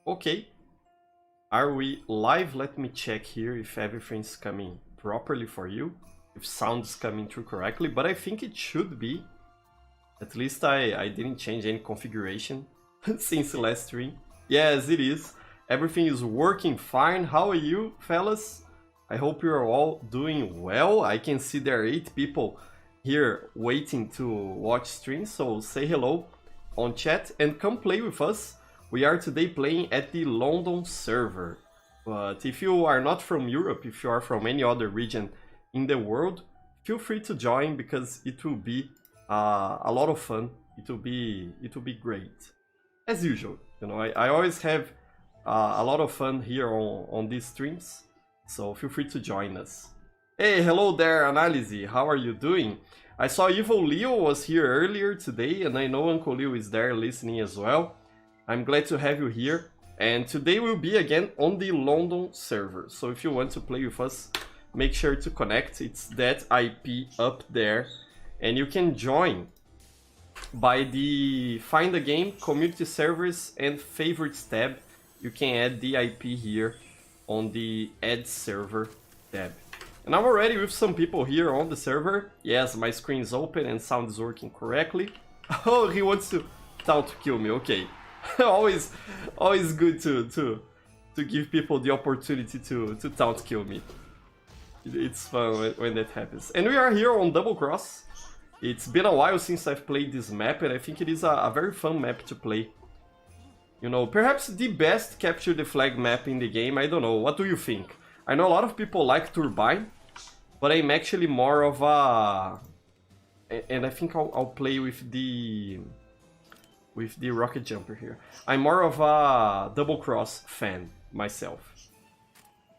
Okay. Are we live? Let me check here if everything's coming properly for you. If sound's coming through correctly, but I think it should be. At least I didn't change any configuration since the last stream. Yes, it is. Everything is working fine. How are you, fellas? I hope you're all doing well. I can see there are 8 people here waiting to watch stream, so say hello on chat and come play with us. We are today playing at the London server. But if you are not from Europe, if you are from any other region in the world, feel free to join because it will be a lot of fun. It will be great, as usual. You know, I always have a lot of fun here on these streams, so feel free to join us. Hey, hello there, Analysis. How are you doing? I saw Evil Leo was here earlier today, and I know Uncle Leo is there listening as well. I'm glad to have you here. And today we'll be again on the London server. So if you want to play with us, make sure to connect. It's that IP up there. And you can join by the Find a Game, Community Servers and Favorites tab. You can add the IP here on the Add Server tab. And I'm already with some people here on the server. Yes, my screen is open and sound is working correctly. Oh, he wants to taunt kill me, okay. always good to give people the opportunity to taunt kill me. It's fun when that happens. And we are here on Double Cross. It's been a while since I've played this map, and I think it is a very fun map to play. You know, perhaps the best capture the flag map in the game. I don't know, what do you think? I know a lot of people like Turbine, but I'm actually more of a... And I think I'll play with the rocket jumper here. I'm more of a Double Cross fan myself.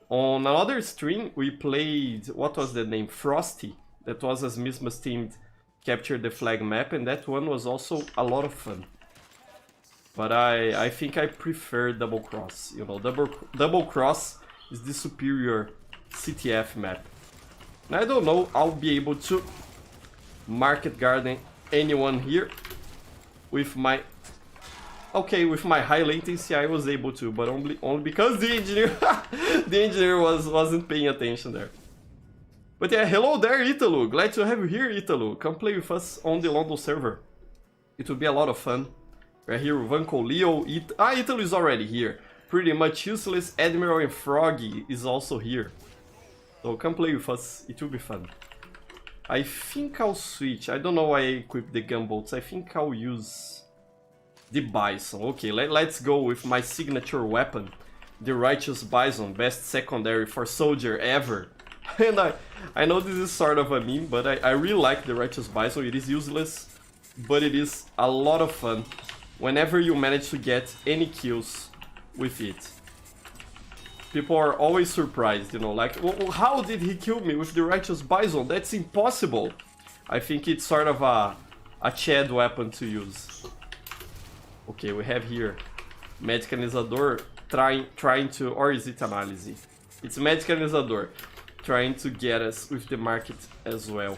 On another stream, we played, what was the name? Frosty. That was a Mismas themed capture the flag map, and that one was also a lot of fun. But I think I prefer Double Cross. You know, Double Cross is the superior CTF map. And I don't know, I'll be able to market garden anyone here with my... Okay, with my high latency I was able to, but only because the engineer wasn't paying attention there. But yeah, hello there, Italo. Glad to have you here, Italo. Come play with us on the London server. It will be a lot of fun. We're here with Uncle Leo. Italo is already here. Pretty much useless. Admiral and Froggy is also here. So come play with us. It will be fun. I think I'll switch. I don't know why I equipped the gunboats. I think I'll use the Bison. Okay, let's go with my signature weapon. The Righteous Bison. Best secondary for soldier ever. And I know this is sort of a meme, but I really like the Righteous Bison. It is useless, but it is a lot of fun whenever you manage to get any kills with it. People are always surprised, you know, like, well, how did he kill me with the Righteous Bison? That's impossible. I think it's sort of a Chad weapon to use. Okay, we have here Mecanizador trying to, or is it Analysis? It's Mecanizador trying to get us with the market as well.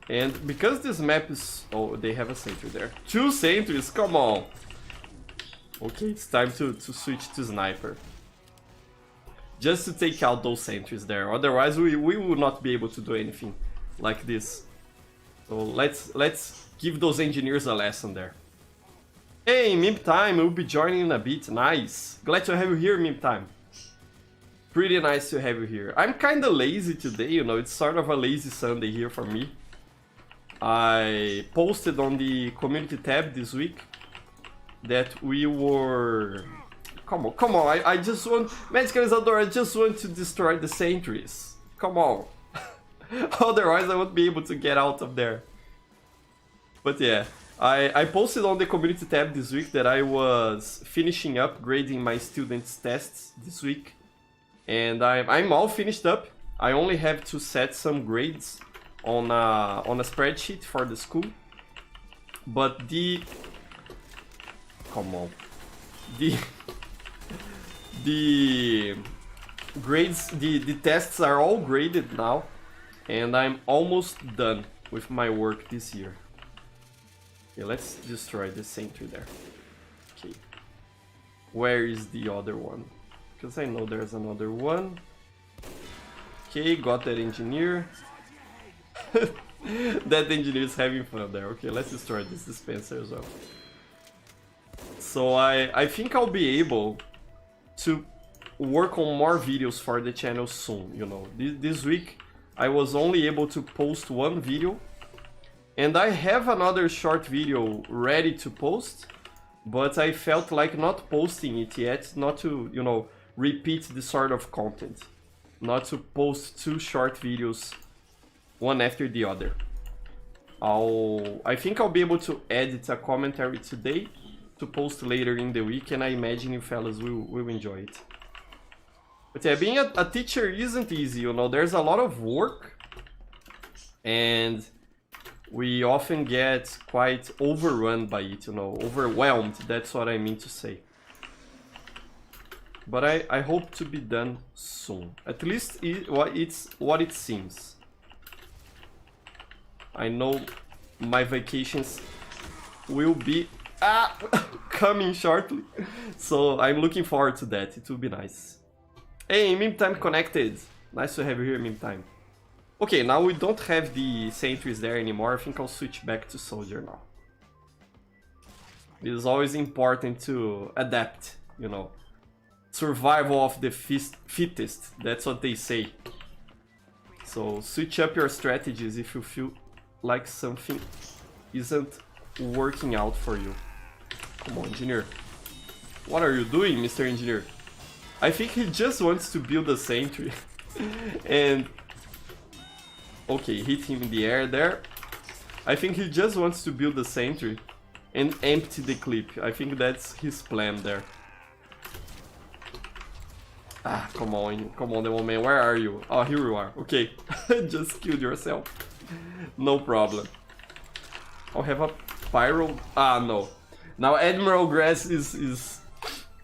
And because this map is... Oh, they have a sentry there. 2 sentries, come on! Okay, it's time to switch to Sniper. Just to take out those sentries there, otherwise we will not be able to do anything like this. So let's give those engineers a lesson there. Hey, Mimp Time, we'll be joining in a bit, nice! Glad to have you here, Mimp Time. Pretty nice to have you here. I'm kinda lazy today, you know, it's sort of a lazy Sunday here for me. I posted on the community tab this week that we were... Come on, I just want... Mecanizador, I just want to destroy the sentries. Come on. Otherwise I won't be able to get out of there. But yeah, I posted on the community tab this week that I was finishing up grading my students' tests this week. And I'm all finished up. I only have to set some grades on a spreadsheet for the school. But the... Come on. The grades, the tests are all graded now. And I'm almost done with my work this year. Okay, let's destroy the sentry there. Okay. Where is the other one? Because I know there's another one. Okay, got that engineer. That engineer is having fun there. Okay, let's destroy this dispenser as well. So I think I'll be able to work on more videos for the channel soon, you know. This week I was only able to post one video, and I have another short video ready to post, but I felt like not posting it yet, not to, you know, repeat this sort of content, not to post 2 short videos one after the other. I think I'll be able to edit a commentary today to post later in the week, and I imagine you fellas will enjoy it. But yeah, being a teacher isn't easy, you know. There's a lot of work, and we often get quite overrun by it, you know, overwhelmed, that's what I mean to say. But I hope to be done soon. At least it's what it seems. I know my vacations will be coming shortly, so I'm looking forward to that. It will be nice. Hey, Meme Time connected. Nice to have you here, Meme Time. Okay, now we don't have the sentries there anymore. I think I'll switch back to soldier now. It is always important to adapt, you know. Survival of the fittest, that's what they say. So switch up your strategies if you feel like something isn't working out for you. Come on, engineer. What are you doing, Mr. Engineer? I think he just wants to build a sentry. And okay, hit him in the air there. I think he just wants to build a sentry and empty the clip. I think that's his plan there. Come on, Demo Man, where are you? Oh, here you are. Okay, just killed yourself. No problem. I'll have a pyro. No. Now Admiral Grass is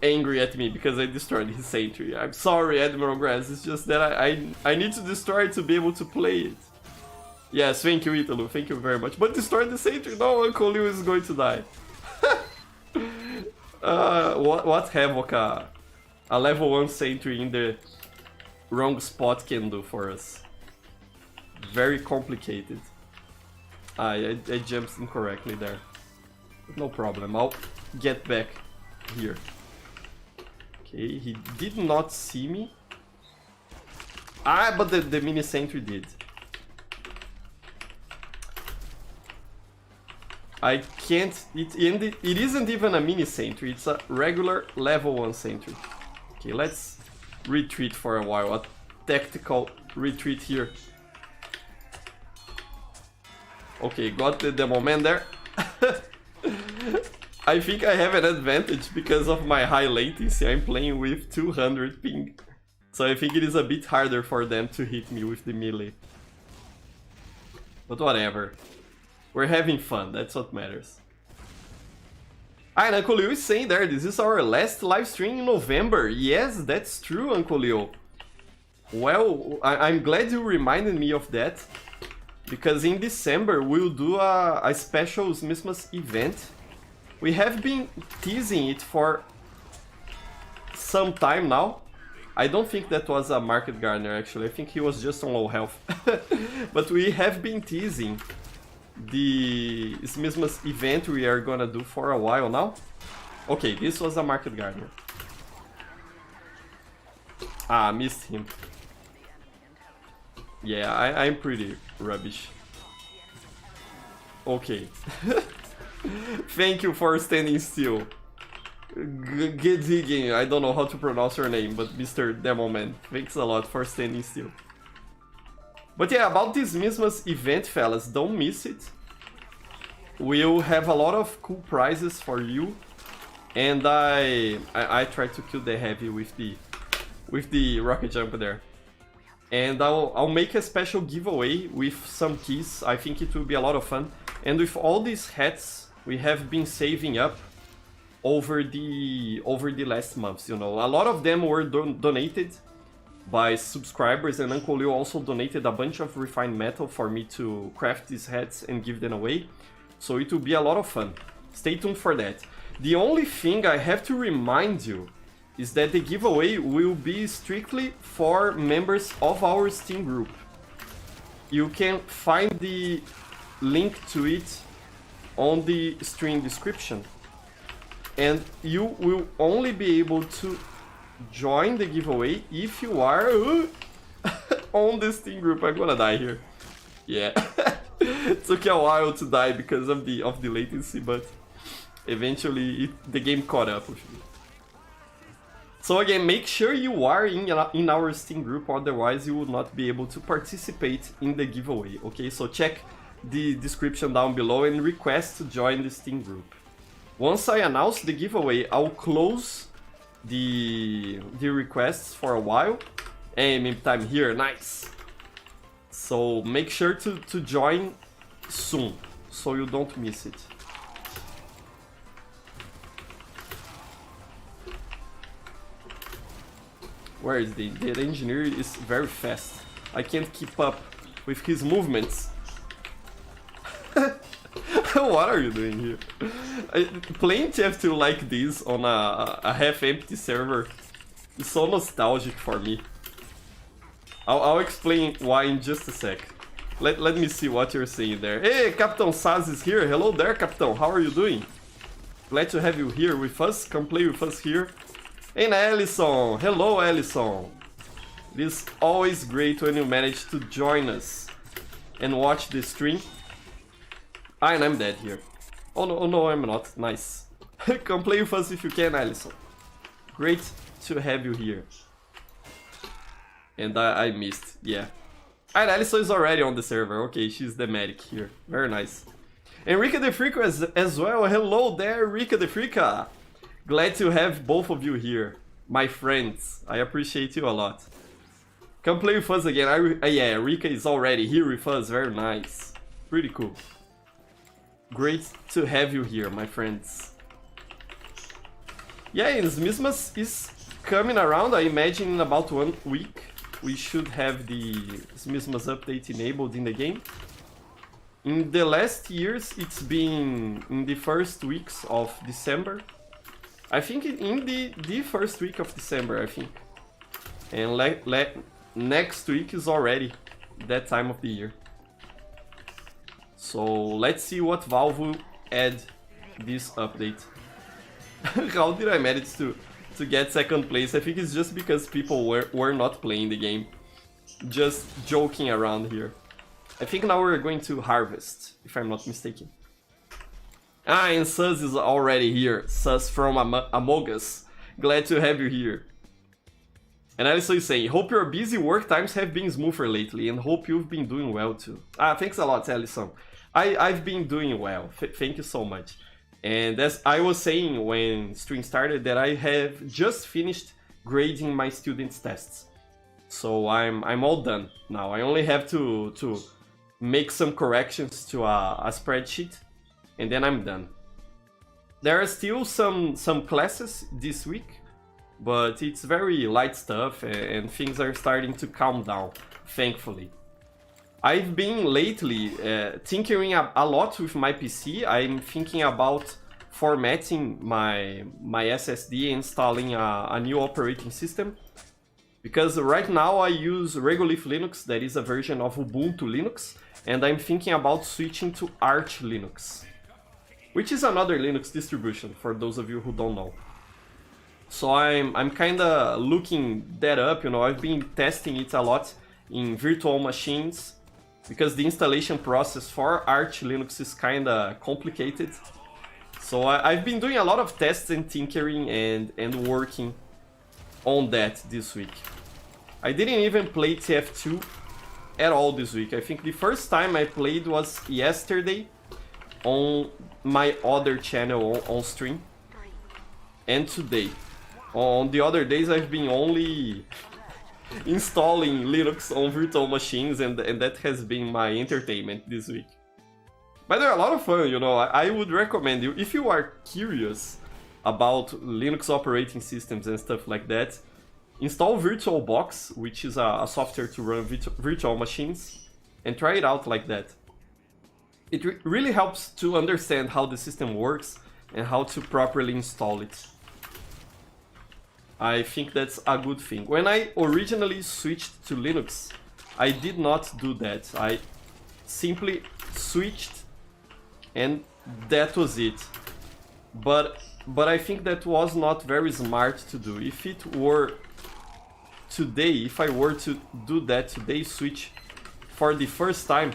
angry at me because I destroyed his sentry. I'm sorry, Admiral Grass. It's just that I need to destroy it to be able to play it. Yes, thank you, Italo. Thank you very much. But destroy the sentry. No, Uncle Liu is going to die. What havoc a level 1 sentry in the wrong spot can do for us. Very complicated. I jumped incorrectly there. No problem, I'll get back here. Okay, he did not see me. But the mini sentry did. I can't... It isn't even a mini sentry, it's a regular level 1 sentry. Okay, let's retreat for a while. A tactical retreat here. Okay, got the demo man there. I think I have an advantage because of my high latency. I'm playing with 200 ping. So I think it is a bit harder for them to hit me with the melee. But whatever. We're having fun, that's what matters. And Uncle Leo is saying there, this is our last live stream in November. Yes, that's true, Uncle Leo. Well, I'm glad you reminded me of that. Because in December we'll do a special Christmas event. We have been teasing it for some time now. I don't think that was a market gardener actually, I think he was just on low health. But we have been teasing the Christmas event we are gonna do for a while now. Okay, this was a market gardener. Missed him. Yeah, I'm pretty rubbish. Okay. Thank you for standing still. Gedigging, I don't know how to pronounce your name, but Mr. Demoman, thanks a lot for standing still. But yeah, about this Christmas event, fellas, don't miss it. We'll have a lot of cool prizes for you. And I tried to kill the heavy with the rocket jump there. And I'll make a special giveaway with some keys. I think it will be a lot of fun. And with all these hats we have been saving up over the last months, you know. A lot of them were donated by subscribers, and Uncle Leo also donated a bunch of refined metal for me to craft these hats and give them away. So it will be a lot of fun. Stay tuned for that. The only thing I have to remind you is that the giveaway will be strictly for members of our Steam group. You can find the link to it on the stream description. And you will only be able to join the giveaway if you are on the Steam group. I'm gonna die here. Yeah. It took a while to die because of the latency, but eventually the game caught up with me. So again, make sure you are in our Steam group, otherwise you will not be able to participate in the giveaway, okay? So check the description down below and request to join the Steam group. Once I announce the giveaway, I'll close the requests for a while. Hey, meme time here, nice! So make sure to join soon, so you don't miss it. Where is the engineer is very fast. I can't keep up with his movements. What are you doing here? Playing TF2 like this on a half-empty server is so nostalgic for me. I'll explain why in just a sec. Let me see what you're saying there. Hey, Captain Saz is here. Hello there, Captain. How are you doing? Glad to have you here with us. Come play with us here. Hey, Ellison. Hello, Ellison. It is always great when you manage to join us and watch the stream. And I'm dead here. Oh no, I'm not. Nice. Come play with us if you can, Ellison. Great to have you here. And I missed, yeah. And Ellison is already on the server. Okay, she's the medic here. Very nice. Enrique the Freaka as well. Hello there, Enrique the Freaka. Glad to have both of you here, my friends. I appreciate you a lot. Come play with us again. Yeah, Enrique is already here with us. Very nice. Pretty cool. Great to have you here, my friends. Yeah, and Smithmas is coming around. I imagine in about 1 week we should have the Smithmas update enabled in the game. In the last years, it's been in the first weeks of December. I think in the first week of December, I think. And next week is already that time of the year. So let's see what Valve will add this update. How did I manage to get second place? I think it's just because people were not playing the game. Just joking around here. I think now we're going to harvest, if I'm not mistaken. Ah, and Sus is already here. Sus from Among Us. Glad to have you here. And Alison is saying, hope your busy work times have been smoother lately and hope you've been doing well too. Ah, thanks a lot, Alison. I've been doing well. Thank you so much. And as I was saying when stream started, that I have just finished grading my students' tests. So I'm all done now. I only have to make some corrections to a spreadsheet and then I'm done. There are still some classes this week, but it's very light stuff and things are starting to calm down, thankfully. I've been lately tinkering a lot with my PC. I'm thinking about formatting my SSD and installing a new operating system. Because right now I use Regolith Linux, that is a version of Ubuntu Linux, and I'm thinking about switching to Arch Linux, which is another Linux distribution for those of you who don't know. So I'm kinda looking that up, you know. I've been testing it a lot in virtual machines because the installation process for Arch Linux is kinda complicated. So I've been doing a lot of tests and tinkering and working on that this week. I didn't even play TF2 at all this week. I think the first time I played was yesterday on my other channel on stream, and today. On the other days I've been only installing Linux on virtual machines, and that has been my entertainment this week. But they're a lot of fun, you know. I would recommend you, if you are curious about Linux operating systems and stuff like that, install VirtualBox, which is a software to run virtual machines, and try it out like that. It really helps to understand how the system works and how to properly install it. I think that's a good thing. When I originally switched to Linux, I did not do that. I simply switched and that was it. But I think that was not very smart to do. If it were today, if I were to do that today, switch for the first time,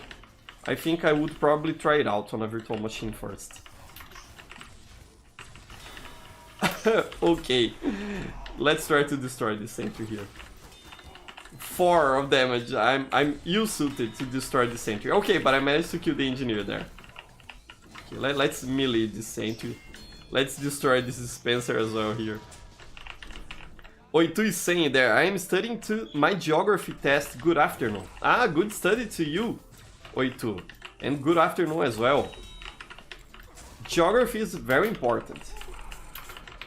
I think I would probably try it out on a virtual machine first. Okay, let's try to destroy this sentry here. 4 of damage. I'm ill-suited to destroy the sentry. Okay, but I managed to kill the engineer there. Okay, let's melee this sentry. Let's destroy this dispenser as well here. Oitu is saying there, I am studying to my geography test. Good afternoon. Ah, good study to you, Oitu. And good afternoon as well. Geography is very important.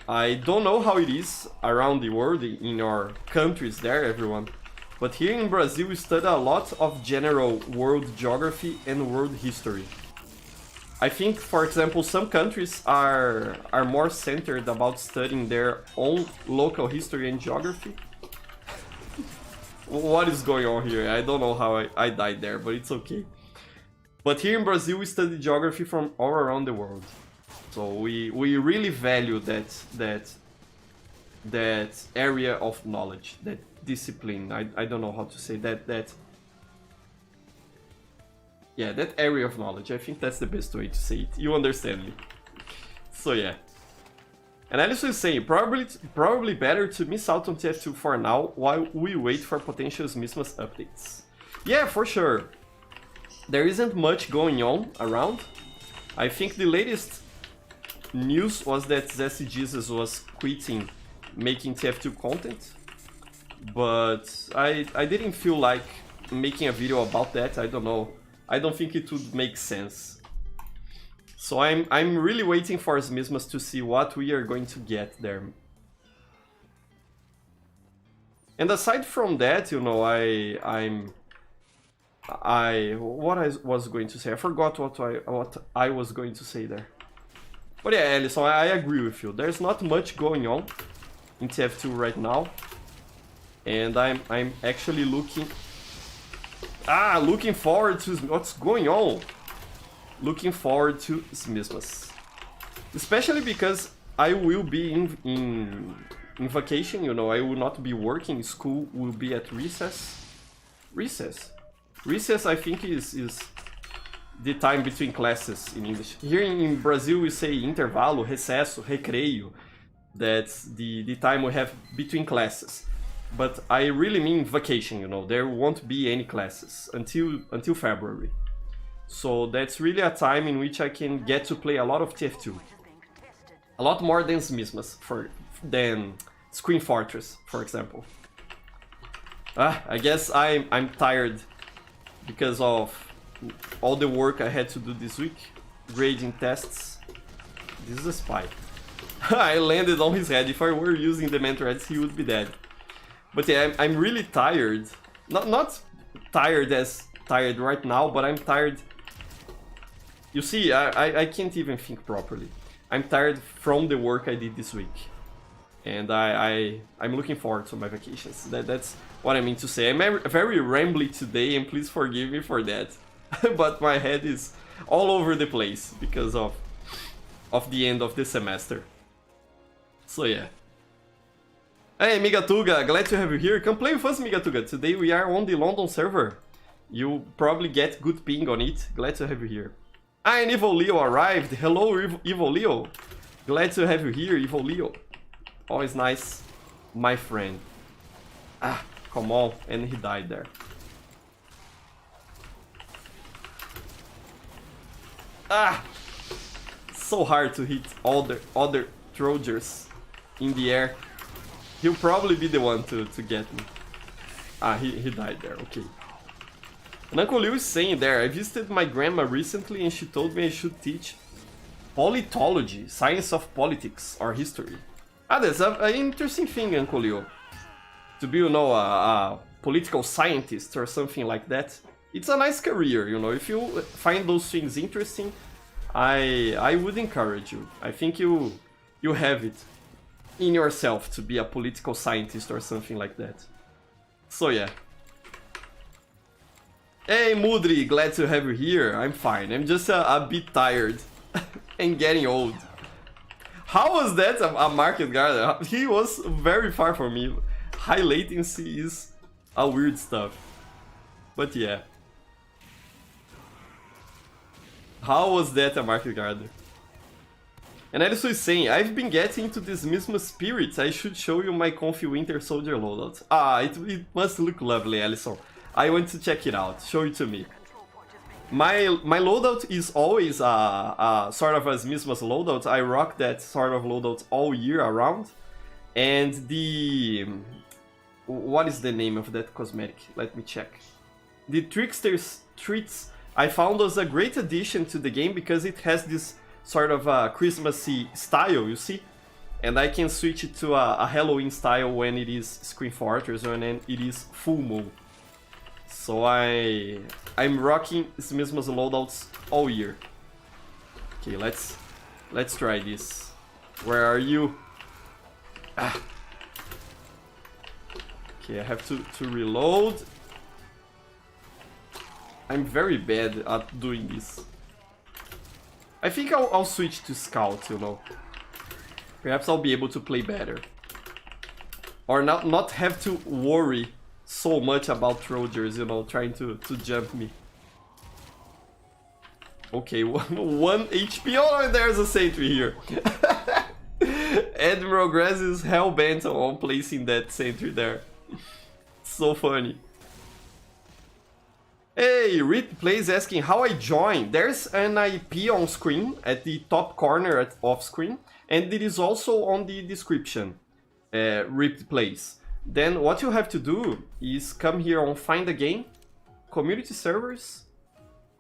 I don't know how it is around the world, in your countries there, everyone. But here in Brazil, we study a lot of general world geography and world history. I think, for example, some countries are more centered about studying their own local history and geography. What is going on here? I don't know how I died there, but it's okay. But here in Brazil, we study geography from all around the world. So we really value that area of knowledge, that discipline. I don't know how to say that. Yeah, that area of knowledge. I think that's the best way to say it. You understand me. So yeah. And Alice was saying, probably better to miss out on TF2 for now while we wait for potential Smithmas updates. Yeah, for sure. There isn't much going on around. I think the latest news was that Zesty Jesus was quitting making TF2 content. But I didn't feel like making a video about that. I don't know. I don't think it would make sense. So I'm really waiting for Smithmas to see what we are going to get there. And aside from that, you know, what I was going to say. I forgot what I was going to say there. But yeah, Alison, I agree with you. There's not much going on in TF2 right now. And I'm actually looking forward to what's going on. Looking forward to Smithmas. Especially because I will be in vacation, you know, I will not be working, school will be at recess. Recess I think is the time between classes in English. Here in Brazil we say intervalo, recesso, recreio. That's the time we have between classes. But I really mean vacation, you know, there won't be any classes until February. So that's really a time in which I can get to play a lot of TF2. A lot more than Smithmas, than Screen Fortress, for example. I guess I'm tired because of all the work I had to do this week. Grading tests. This is a spy. I landed on his head. If I were using the Mantreads, he would be dead. But yeah, I'm really tired. Not tired as tired right now, but I'm tired. You see, I can't even think properly. I'm tired from the work I did this week. And I'm looking forward to my vacations. That's what I mean to say. I'm very rambly today, and please forgive me for that. But my head is all over the place because of the end of the semester. So yeah. Hey Migatuga, glad to have you here. Come play with us, Migatuga. Today we are on the London server. You'll probably get good ping on it. Glad to have you here. And Evil Leo arrived. Hello, Evil Leo. Glad to have you here, Evil Leo. Always nice, my friend. Ah, come on. And he died there. Ah! So hard to hit all the other Trojans in the air. He'll probably be the one to get me. Ah, he died there, okay. And Uncle Liu is saying there, I visited my grandma recently and she told me I should teach politology, science of politics or history. Ah, that's an interesting thing, Uncle Liu. To be, you know, a political scientist or something like that. It's a nice career, you know, if you find those things interesting, I would encourage you. I think you have it in yourself to be a political scientist or something like that. So yeah. Hey Mudri, glad to have you here. I'm fine. I'm just a bit tired and getting old. How was that a market garden? He was very far from me. High latency is a weird stuff. But yeah. How was that a market garden? And Edison is saying, I've been getting into this Misma spirits. I should show you my comfy winter soldier loadout. Ah, it must look lovely, Alison. I want to check it out. Show it to me. My loadout is always sort of as Misma's loadout. I rock that sort of loadout all year around. And the... What is the name of that cosmetic? Let me check. The Trickster's Treats I found was a great addition to the game because it has this sort of Christmassy style, you see? And I can switch it to a Halloween style when it is Screen Fortress or when it is Full Moon. So I'm rocking Misma's loadouts all year. Okay, let's try this. Where are you? Ah. Okay, I have to reload. I'm very bad at doing this. I think I'll switch to Scout, you know. Perhaps I'll be able to play better. Or not have to worry so much about Trojers, you know, trying to jump me. Okay, 1 HP. Oh, there's a sentry here. Admiral Grass is hell-bent on placing that sentry there. So funny. Hey, Rip Plays asking how I join. There's an IP on screen at the top corner off screen, and it is also on the description. Rip Plays. Then what you have to do is come here on Find a Game, Community Servers,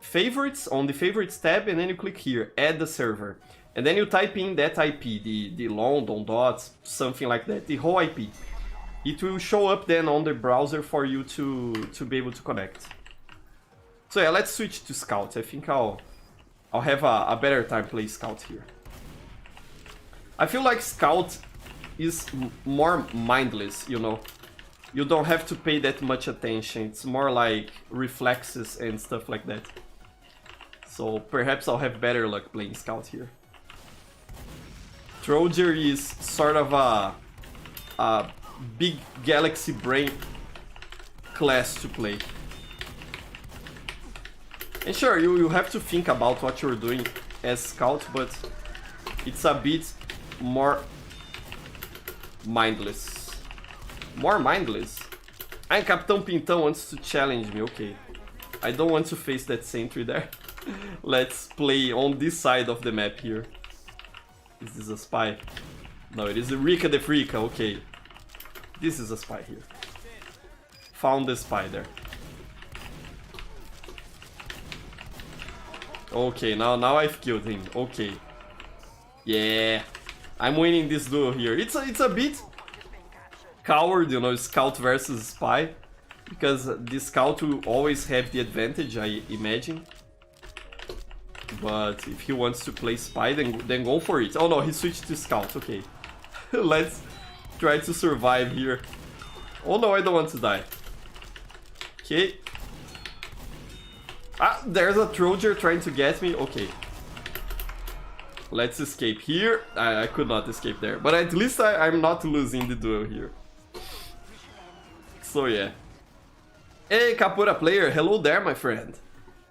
Favorites on the Favorites tab, and then you click here, Add the Server. And then you type in that IP, the London dots, something like that, the whole IP. It will show up then on the browser for you to be able to connect. So yeah, let's switch to Scout. I think I'll have a better time playing Scout here. I feel like Scout is more mindless, you know. You don't have to pay that much attention. It's more like reflexes and stuff like that. So perhaps I'll have better luck playing Scout here. Trojer is sort of a big galaxy brain class to play. And sure, you have to think about what you're doing as Scout, but it's a bit more mindless. More mindless? And Capitão Pintão wants to challenge me, okay. I don't want to face that sentry there. Let's play on this side of the map here. Is this a spy? No, it is a Rika the Freaka, okay. This is a spy here. Found the spy there. Okay, now I've killed him. Okay. Yeah. I'm winning this duel here. It's a bit coward, you know, Scout versus Spy. Because the Scout will always have the advantage, I imagine. But if he wants to play Spy, then go for it. Oh no, he switched to Scout, okay. Let's try to survive here. Oh no, I don't want to die. Okay. Ah, there's a Trojer trying to get me. Okay. Let's escape here. I could not escape there. But at least I'm not losing the duel here. So yeah. Hey, Capura player. Hello there, my friend.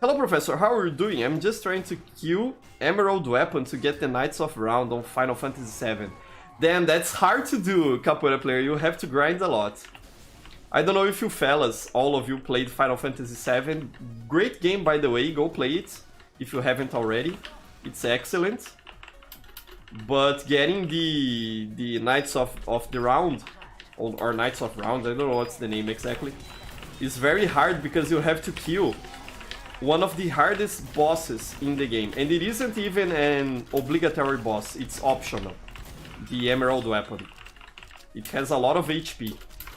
Hello, Professor. How are you doing? I'm just trying to kill Emerald Weapon to get the Knights of Round on Final Fantasy VII. Damn, that's hard to do, Capura player. You have to grind a lot. I don't know if you fellas, all of you played Final Fantasy VII. Great game, by the way. Go play it if you haven't already. It's excellent. But getting the Knights of the Round, or Knights of Round, I don't know what's the name exactly, is very hard because you have to kill one of the hardest bosses in the game. And it isn't even an obligatory boss, it's optional. The Emerald Weapon. It has a lot of HP.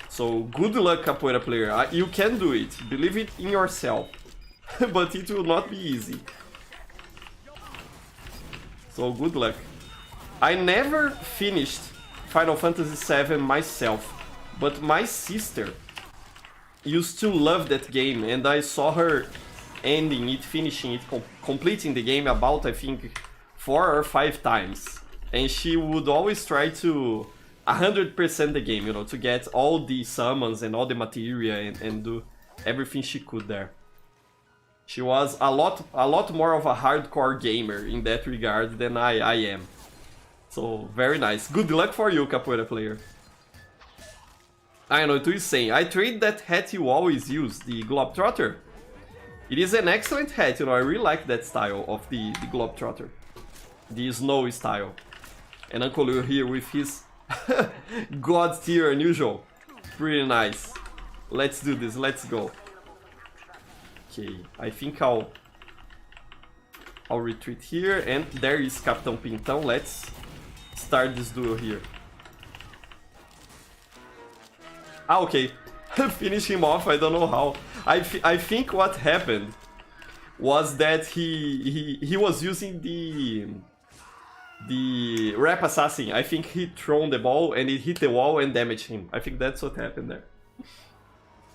So good luck, Capoeira player. You can do it. Believe it in yourself. But it will not be easy. So good luck. I never finished Final Fantasy VII myself, but my sister used to love that game, and I saw her ending it, finishing it, completing the game about, I think, 4 or 5 times. And she would always try to 100% the game, you know, to get all the summons and all the materia and do everything she could there. She was a lot more of a hardcore gamer in that regard than I am. So, very nice. Good luck for you, Capoeira player. I know, it is saying, I trade that hat you always use, the Globetrotter. It is an excellent hat, you know, I really like that style of the Globetrotter. The snow style. And Uncle Leo here with his God tier unusual. Pretty nice. Let's do this, let's go. Okay, I think I'll retreat here, and there is Capitão Pintão. Let's start this duel here. Ah, okay. Finish him off, I don't know how. I think what happened was that he was using the Rap Assassin. I think he thrown the ball and it hit the wall and damaged him. I think that's what happened there.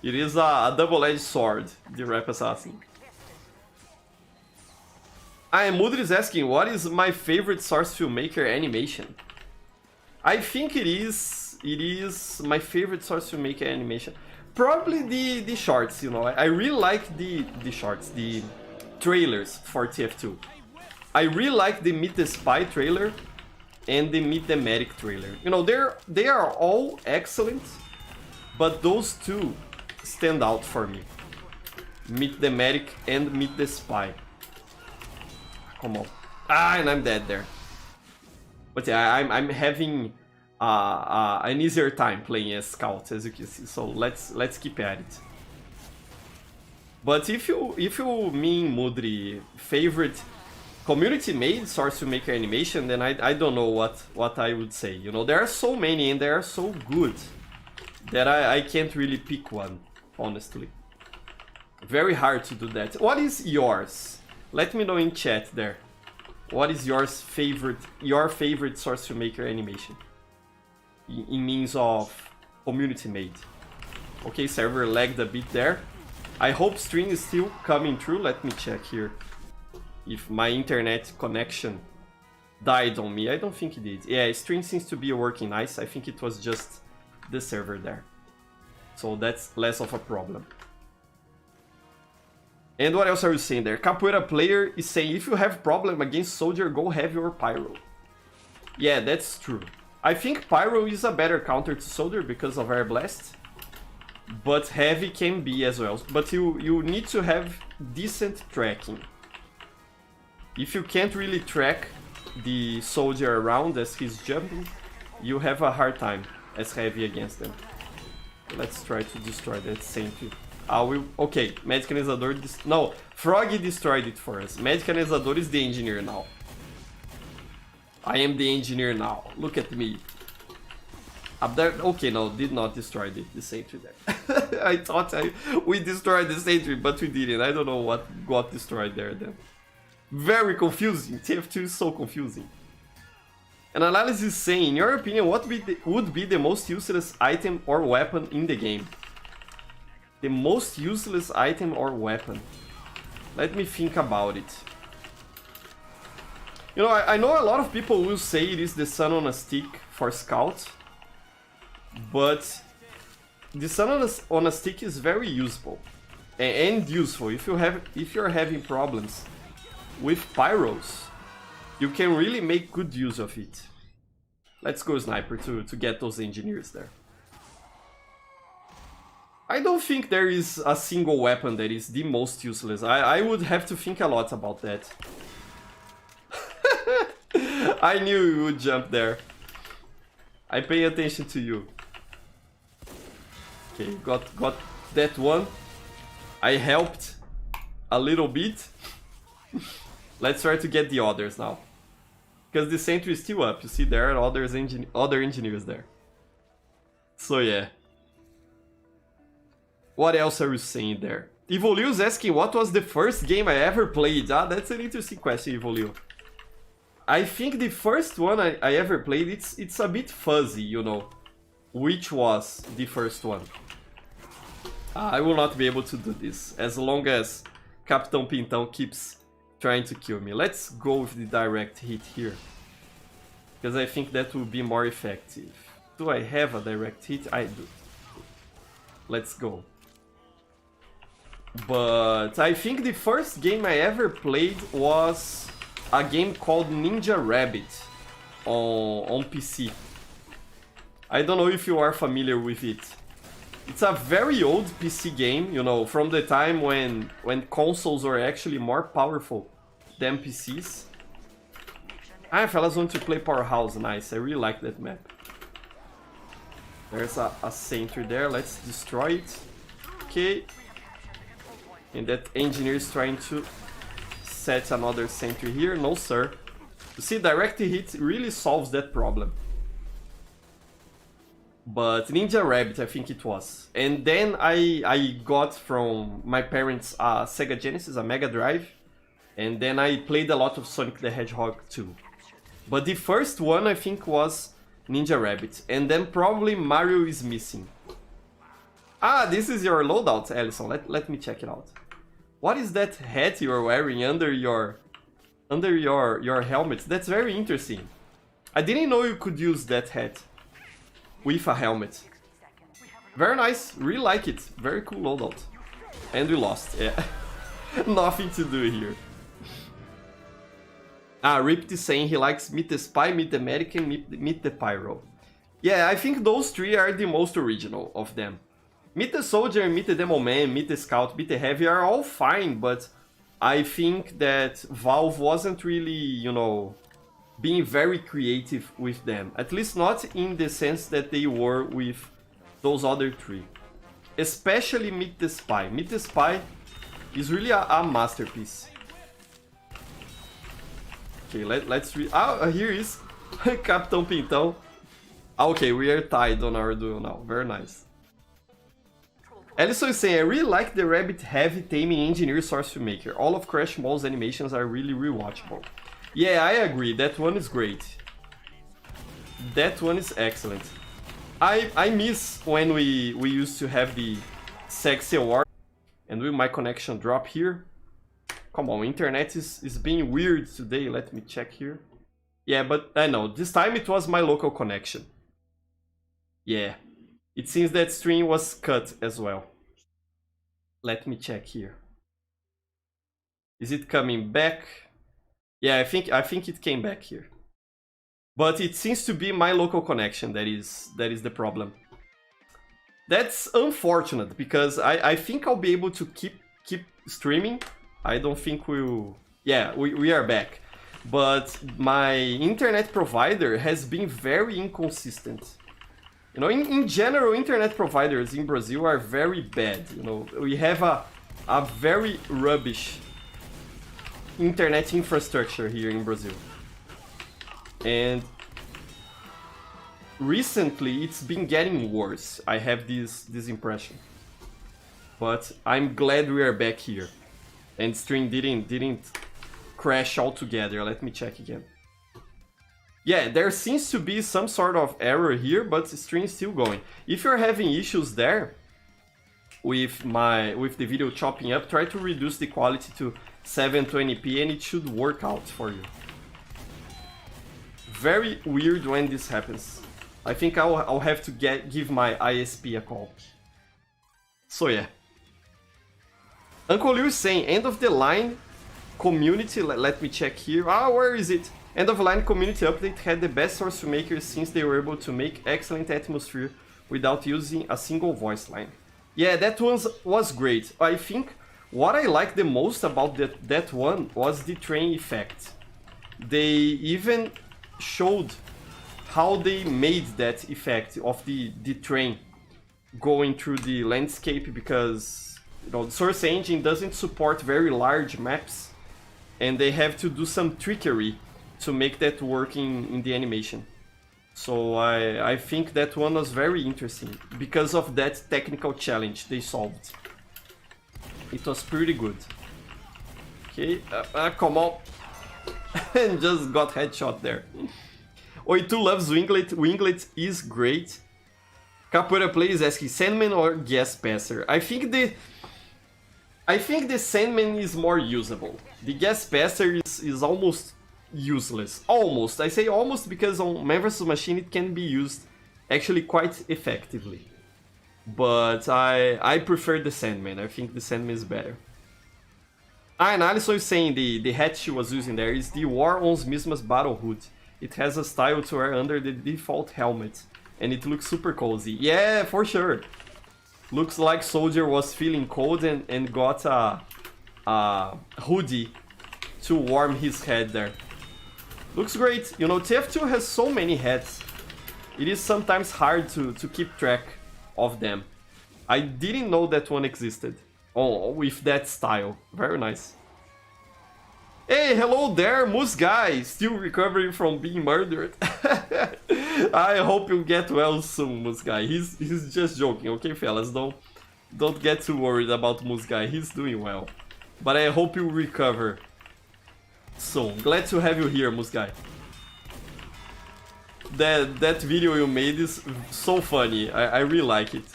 It is a double-edged sword, the Rap Assassin. Mudri is asking, what is my favorite Source Filmmaker animation? I think it is my favorite Source Filmmaker animation. Probably the shorts, you know. I really like the shorts, the trailers for TF2. I really like the Meet the Spy trailer and the Meet the Medic trailer. You know, they are all excellent, but those two stand out for me. Meet the Medic and Meet the Spy. Come on. Ah, and I'm dead there. But yeah, I'm having an easier time playing as Scout, as you can see. So let's keep at it. But if you mean, Mudri, favorite community-made Source Filmmaker animation, then I don't know what I would say. You know, there are so many and they are so good that I can't really pick one, honestly. Very hard to do that. What is yours? Let me know in chat there. What is your favorite Source Filmmaker animation? In means of community-made. Okay, server lagged a bit there. I hope stream is still coming through. Let me check here if my internet connection died on me. I don't think it did. Yeah, stream seems to be working nice. I think it was just the server there. So that's less of a problem. And what else are you saying there? Capoeira player is saying, if you have problem against soldier, go heavy or pyro. Yeah, that's true. I think pyro is a better counter to soldier because of air blast. But heavy can be as well. But you need to have decent tracking. If you can't really track the soldier around as he's jumping, you have a hard time as heavy against them. Let's try to destroy that sentry. Okay, Mecanizador... No, Froggy destroyed it for us. Mecanizador is the engineer now. I am the engineer now. Look at me. Up there... Okay, no, did not destroy the sentry there. I thought we destroyed the sentry, but we didn't. I don't know what got destroyed there then. Very confusing. TF2 is so confusing. An analysis is saying, in your opinion, what would be the most useless item or weapon in the game? The most useless item or weapon. Let me think about it. You know, I know a lot of people will say it is the Sun on a Stick for Scout. But the Sun on a Stick is very useful. And useful. If you're having problems with pyros, you can really make good use of it. Let's go Sniper to get those engineers there. I don't think there is a single weapon that is the most useless. I would have to think a lot about that. I knew you would jump there. I pay attention to you. Okay, got that one. I helped a little bit. Let's try to get the others now. Because the sentry is still up. You see, there are other engineers there. So yeah. What else are you saying there? Evolio is asking what was the first game I ever played. Ah, that's an interesting question, Evolio. I think the first one I ever played, it's a bit fuzzy, you know, which was the first one. I will not be able to do this as long as Capitão Pintão keeps trying to kill me. Let's go with the direct hit here, because I think that will be more effective. Do I have a direct hit? I do. Let's go. But I think the first game I ever played was a game called Ninja Rabbit on PC. I don't know if you are familiar with it. It's a very old PC game, you know, from the time when consoles were actually more powerful than PCs. Ah, fellas want to play Powerhouse, nice, I really like that map. There's a sentry there, let's destroy it. Okay. And that engineer is trying to set another sentry here. No, sir. You see, direct hit really solves that problem. But Ninja Rabbit, I think it was. And then I got from my parents a Sega Genesis, a Mega Drive. And then I played a lot of Sonic the Hedgehog 2. But the first one, I think, was Ninja Rabbit. And then probably Mario is Missing. Ah, this is your loadout, Allison. Let me check it out. What is that hat you're wearing under your helmet? That's very interesting. I didn't know you could use that hat with a helmet. Very nice, really like it. Very cool loadout. And we lost, yeah. Nothing to do here. Ah, Ripped is saying he likes Meet the Spy, Meet the Medic, and Meet the Pyro. Yeah, I think those three are the most original of them. Meet the Soldier, Meet the Demo Man, Meet the Scout, Meet the Heavy are all fine, but I think that Valve wasn't really, you know, being very creative with them. At least not in the sense that they were with those other three. Especially Meet the Spy. Meet the Spy is really a masterpiece. Okay, let's read. Ah, here is Capitão Pintão. Okay, we are tied on our duel now. Very nice. Ellison is saying, I really like the Rabbit Heavy Taming Engineer Source Filmmaker. All of Crash Mall's animations are really rewatchable. Yeah, I agree. That one is great. That one is excellent. I miss when we used to have the Sexy Award. And will my connection drop here? Come on, internet is being weird today. Let me check here. Yeah, but I know. This time it was my local connection. Yeah. It seems that stream was cut as well. Let me check here. Is it coming back? Yeah, I think it came back here. But it seems to be my local connection that is the problem. That's unfortunate because I think I'll be able to keep streaming. I don't think we'll... Yeah, we are back. But my internet provider has been very inconsistent. You know, in general, internet providers in Brazil are very bad. You know, we have a very rubbish internet infrastructure here in Brazil. And recently, it's been getting worse. I have this impression. But I'm glad we are back here. And stream didn't crash altogether. Let me check again. Yeah, there seems to be some sort of error here, but the stream is still going. If you're having issues there with the video chopping up, try to reduce the quality to 720p and it should work out for you. Very weird when this happens. I think I'll have to give my ISP a call. So yeah. Uncle Liu is saying, end of the line community, let me check here. Ah, where is it? End of line community update had the best source filmmakers since they were able to make excellent atmosphere without using a single voice line. Yeah, that one was great. I think what I liked the most about that one was the train effect. They even showed how they made that effect of the train going through the landscape, because you know, the source engine doesn't support very large maps and they have to do some trickery to make that work in the animation. So I think that one was very interesting because of that technical challenge they solved. It was pretty good. Okay, come on. and just got headshot there. Oi2 loves Winglet. Winglet is great. Capoeira Play is asking Sandman or Gas Passer. I think the Sandman is more usable. The Gas Passer is almost useless. Almost. I say almost because on Man vs Machine it can be used actually quite effectively. But I prefer the Sandman. I think the Sandman is better. And Alison is saying the hat she was using there is the War On's Mismas Battle Hood. It has a style to wear under the default helmet. And it looks super cozy. Yeah, for sure. Looks like Soldier was feeling cold and got a hoodie to warm his head there. Looks great. You know, TF2 has so many hats. It is sometimes hard to keep track of them. I didn't know that one existed. Oh, with that style. Very nice. Hey, hello there, Moose Guy. Still recovering from being murdered. I hope you get well soon, Moose Guy. He's just joking, okay, fellas? Don't get too worried about Moose Guy. He's doing well. But I hope you recover soon. Glad to have you here, Moose Guy. That video you made is so funny. I really like it.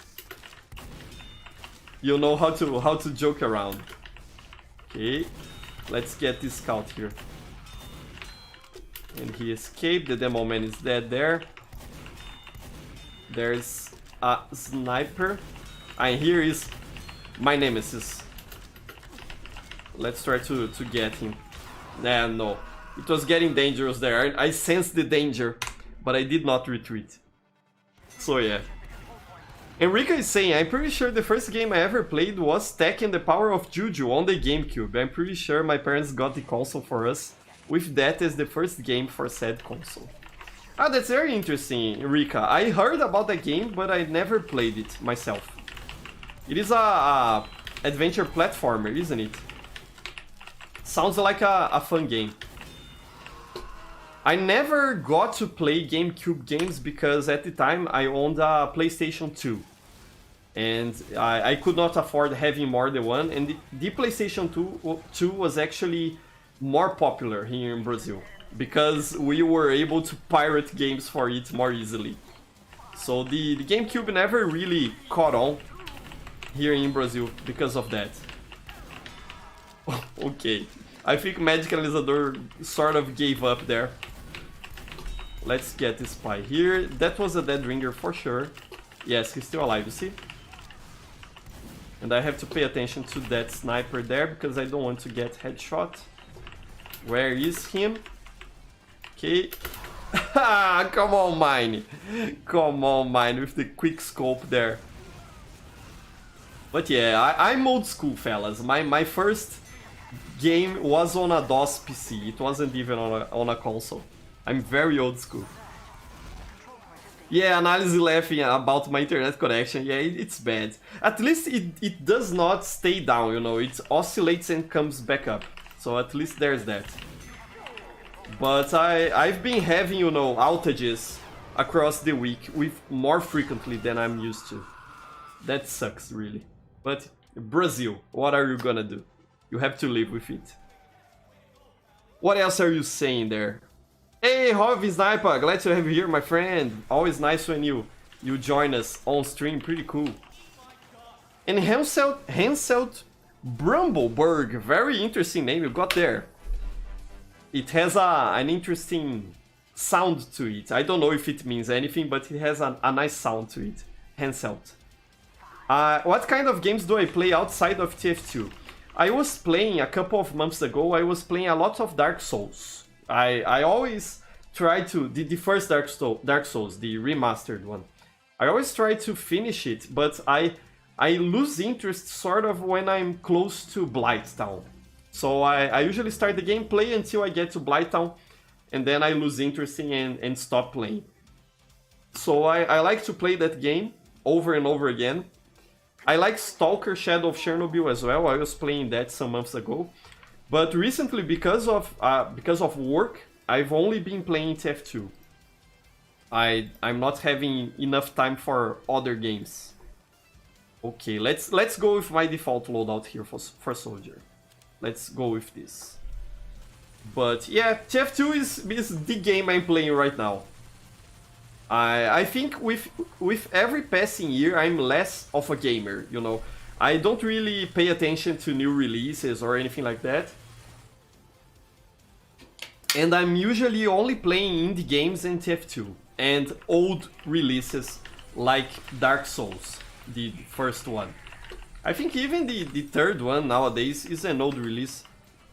You know how to joke around. Okay, let's get this scout here. And he escaped. The demo man is dead there. There's a sniper. And here is my nemesis. Let's try to get him. Nah, no. It was getting dangerous there. I sensed the danger, but I did not retreat. So yeah. Enrica is saying, I'm pretty sure the first game I ever played was Tekken the Power of Juju on the GameCube. I'm pretty sure my parents got the console for us, with that as the first game for said console. Ah, that's very interesting, Enrica. I heard about that game, but I never played it myself. It is a adventure platformer, isn't it? Sounds like a fun game. I never got to play GameCube games because at the time I owned a PlayStation 2. And I could not afford having more than one. And the PlayStation 2 was actually more popular here in Brazil. Because we were able to pirate games for it more easily. So the GameCube never really caught on here in Brazil because of that. Okay. I think Magicalizador sort of gave up there. Let's get this spy here. That was a dead ringer for sure. Yes, he's still alive, you see? And I have to pay attention to that sniper there because I don't want to get headshot. Where is him? Okay. Come on, mine. Come on, mine, with the quick scope there. But yeah, I'm old school, fellas. My first game was on a DOS PC. It wasn't even on a console. I'm very old school. Yeah, Analysis laughing about my internet connection. Yeah, it's bad. At least it does not stay down, you know. It oscillates and comes back up. So at least there's that. But I've been having, you know, outages across the week with more frequently than I'm used to. That sucks, really. But Brazil, what are you gonna do? You have to live with it. What else are you saying there? Hey, Hobby Sniper, glad to have you here, my friend. Always nice when you join us on stream, pretty cool. And Hanselt Brumbleberg, very interesting name you got there. It has an interesting sound to it. I don't know if it means anything, but it has a nice sound to it. Hanselt. What kind of games do I play outside of TF2? I was playing a couple of months ago, I was playing a lot of Dark Souls. I always try to, the first Dark Souls, the remastered one. I always try to finish it, but I lose interest sort of when I'm close to Blighttown. So I usually start the gameplay until I get to Blighttown, and then I lose interest and stop playing. So I like to play that game over and over again. I like Stalker Shadow of Chernobyl as well, I was playing that some months ago. But recently, because of work, I've only been playing TF2. I'm not having enough time for other games. Okay, let's go with my default loadout here for Soldier. Let's go with this. But yeah, TF2 is the game I'm playing right now. I think with every passing year I'm less of a gamer, you know. I don't really pay attention to new releases or anything like that. And I'm usually only playing indie games and TF2 and old releases like Dark Souls, the first one. I think even the third one nowadays is an old release,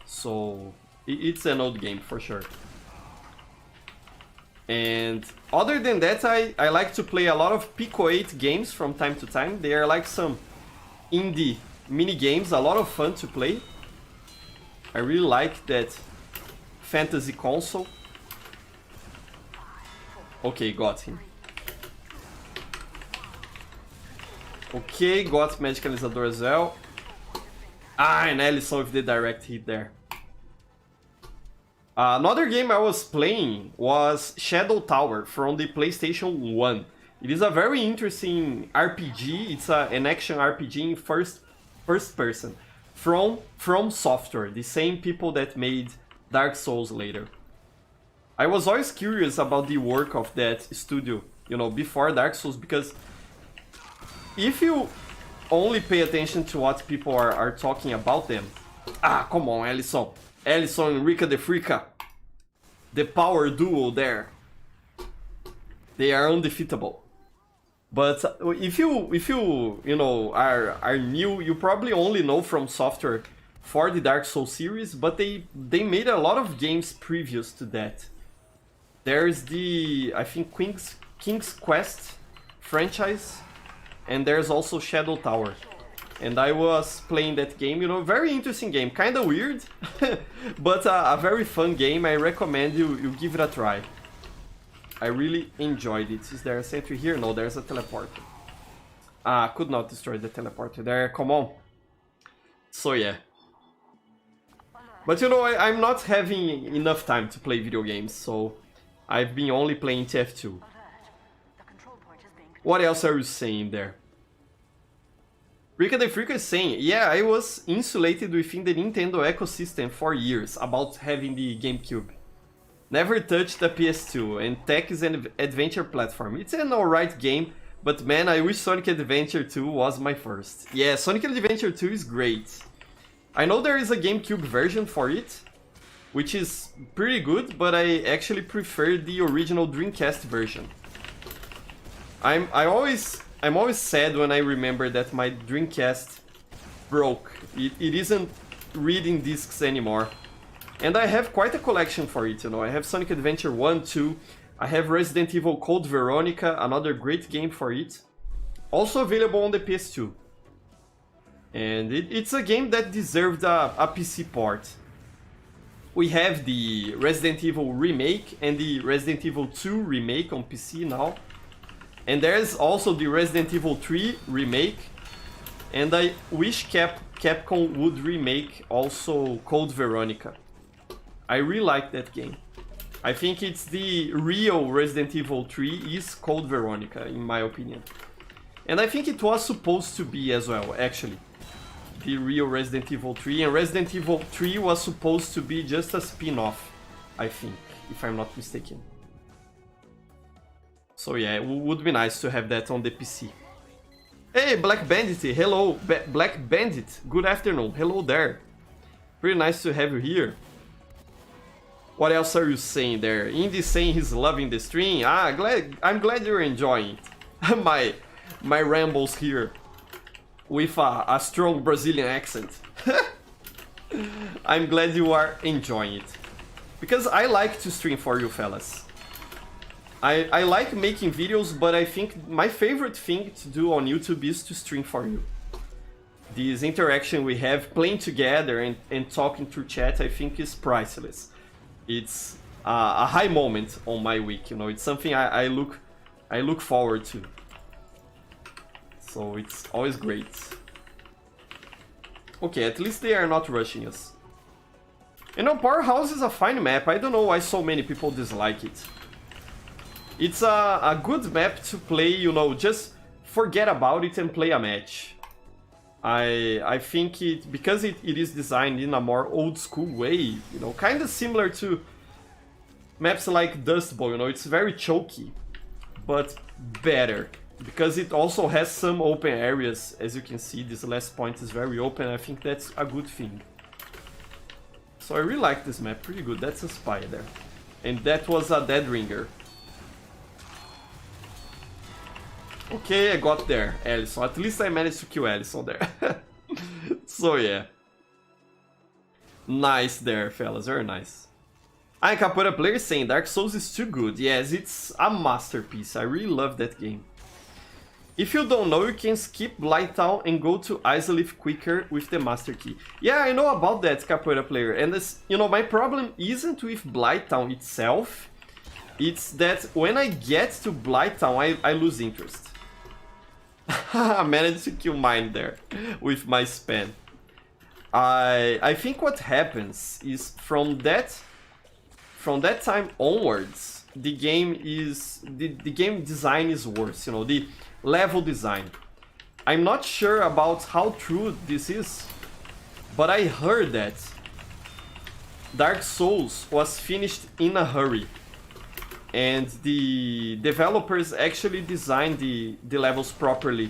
so it's an old game for sure. And other than that, I like to play a lot of Pico 8 games from time to time. They are like some indie mini games, a lot of fun to play. I really like that fantasy console. Okay, got him. Okay, got Magicalizador as well. Ah, and Ellison with the direct hit there. Another game I was playing was Shadow Tower from the PlayStation 1. It is a very interesting RPG. It's an action RPG in first person from Software, the same people that made Dark Souls later. I was always curious about the work of that studio, you know, before Dark Souls, because if you only pay attention to what people are talking about them... Ah, come on, Ellison. Ellison and Rika the Freaka. The power duo there. They are undefeatable. But if you know, are new, you probably only know from Software for the Dark Souls series, but they made a lot of games previous to that. There's the, I think, King's Quest franchise, and there's also Shadow Tower. And I was playing that game, you know, very interesting game, kinda weird, but a very fun game. I recommend you give it a try. I really enjoyed it. Is there a sentry here? No, there's a teleporter. Ah, could not destroy the teleporter there, come on. So yeah. But you know, I'm not having enough time to play video games, so I've been only playing TF2. What else are you saying there? Rika the Freaka is saying, yeah, I was insulated within the Nintendo ecosystem for years about having the GameCube. Never touched the PS2, and tech is an adventure platform. It's an alright game, but man, I wish Sonic Adventure 2 was my first. Yeah, Sonic Adventure 2 is great. I know there is a GameCube version for it, which is pretty good, but I actually prefer the original Dreamcast version. I'm always sad when I remember that my Dreamcast broke. It isn't reading discs anymore. And I have quite a collection for it, you know. I have Sonic Adventure 1, 2, I have Resident Evil Code Veronica, another great game for it. Also available on the PS2. And it's a game that deserved a PC port. We have the Resident Evil Remake and the Resident Evil 2 Remake on PC now. And there's also the Resident Evil 3 Remake. And I wish Capcom would remake also Code Veronica. I really like that game. I think it's the real Resident Evil 3 is Code Veronica, in my opinion. And I think it was supposed to be as well, actually. The real Resident Evil 3. And Resident Evil 3 was supposed to be just a spin-off, I think, if I'm not mistaken. So yeah, it would be nice to have that on the PC. Hey, Black Bandit, hello, Black Bandit, good afternoon, hello there. Pretty nice to have you here. What else are you saying there? Indy saying he's loving the stream. Ah, I'm glad you're enjoying it. my rambles here with a strong Brazilian accent. I'm glad you are enjoying it. Because I like to stream for you fellas. I like making videos, but I think my favorite thing to do on YouTube is to stream for you. This interaction we have, playing together and talking through chat, I think is priceless. It's a high moment on my week, you know. It's something I look forward to. So it's always great. Okay, at least they are not rushing us. You know, Powerhouse is a fine map. I don't know why so many people dislike it. It's a good map to play, you know, just forget about it and play a match. I think it, because it is designed in a more old school way, you know, kind of similar to maps like Dust Bowl, you know, it's very choky, but better. Because it also has some open areas, as you can see, this last point is very open, I think that's a good thing. So I really like this map, pretty good, that's a spy there. And that was a Dead Ringer. Okay, I got there, Ellison. At least I managed to kill Ellison there. So yeah. Nice there, fellas, very nice. I Capoeira player saying Dark Souls is too good. Yes, it's a masterpiece, I really love that game. If you don't know, you can skip Blighttown and go to Isolith quicker with the master key. Yeah, I know about that, Capoeira player. And this, you know, my problem isn't with Blighttown itself. It's that when I get to Blighttown, I lose interest. I managed to kill mine there with my span. I think what happens is from that time onwards, the game design is worse. You know, the level design. I'm not sure about how true this is, but I heard that Dark Souls was finished in a hurry. And the developers actually designed the levels properly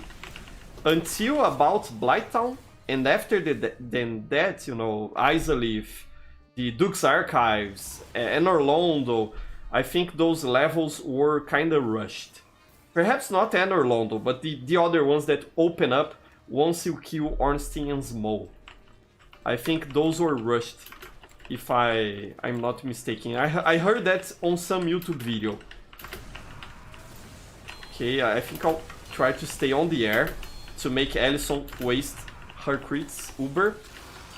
until about Blighttown, and after that, you know, Isolith, the Duke's Archives, and Orlando, I think those levels were kind of rushed. Perhaps not Anne Orlando, but the other ones that open up once you kill Ornstein and Small. I think those were rushed, if I'm not mistaken. I heard that on some YouTube video. Okay, I think I'll try to stay on the air to make Ellison waste her crits. Uber.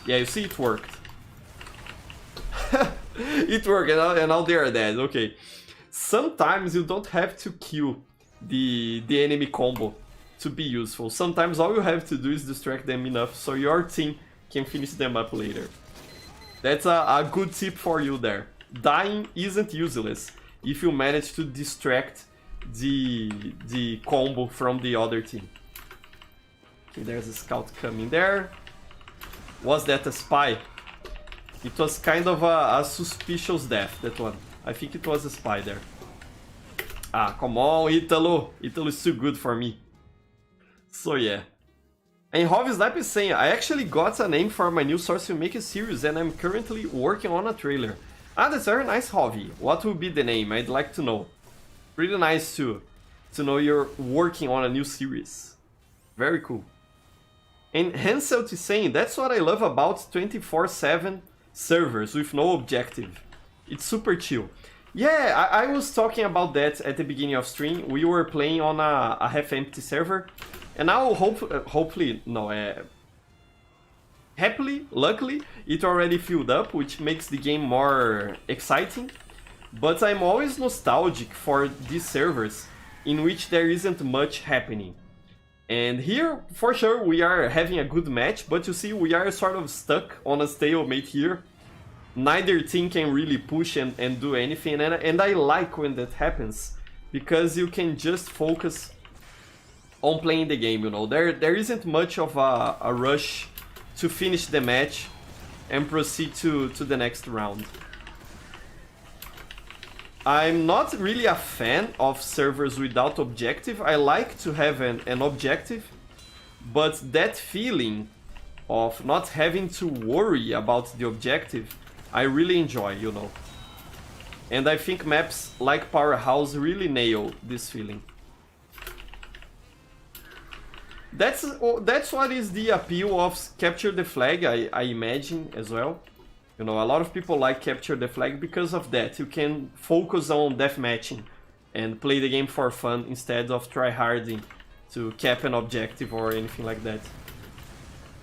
Yeah, you see, it worked. It worked, and now they are dead. Okay. Sometimes you don't have to kill the enemy combo to be useful. Sometimes all you have to do is distract them enough so your team can finish them up later. That's a good tip for you there. Dying isn't useless if you manage to distract the combo from the other team. Okay, there's a scout coming there. Was that a spy? It was kind of a suspicious death, that one. I think it was a spy there. Ah, come on, Italo. Italo is too good for me. So yeah. And Hov Snipe is saying, I actually got a name for my new Source Filmmaker series and I'm currently working on a trailer. Ah, that's very nice, Hovi. What will be the name? I'd like to know. Really nice to know you're working on a new series. Very cool. And Hanselt is saying, that's what I love about 24/7 servers with no objective. It's super chill. Yeah, I was talking about that at the beginning of stream. We were playing on a half-empty server. And now, happily, luckily, it already filled up, which makes the game more exciting. But I'm always nostalgic for these servers in which there isn't much happening. And here, for sure, we are having a good match, but you see, we are sort of stuck on a stalemate here. Neither team can really push and do anything, and I like when that happens, because you can just focus on playing the game, you know. There isn't much of a rush to finish the match and proceed to the next round. I'm not really a fan of servers without objective. I like to have an objective, but that feeling of not having to worry about the objective, I really enjoy, you know. And I think maps like Powerhouse really nail this feeling. That's what is the appeal of Capture the Flag, I imagine, as well. You know, a lot of people like Capture the Flag because of that. You can focus on deathmatching and play the game for fun instead of tryharding to cap an objective or anything like that.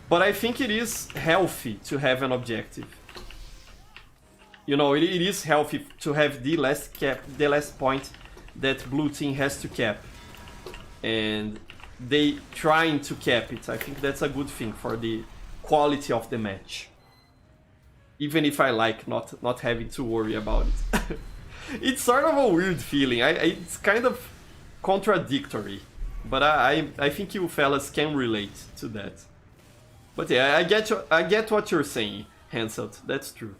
But I think it is healthy to have an objective. You know, it is healthy to have the last point that blue team has to cap. And they trying to cap it. I think that's a good thing for the quality of the match. Even if I like not having to worry about it. It's sort of a weird feeling. It's kind of contradictory. But I think you fellas can relate to that. But yeah, I get what you're saying, Hansel. That's true.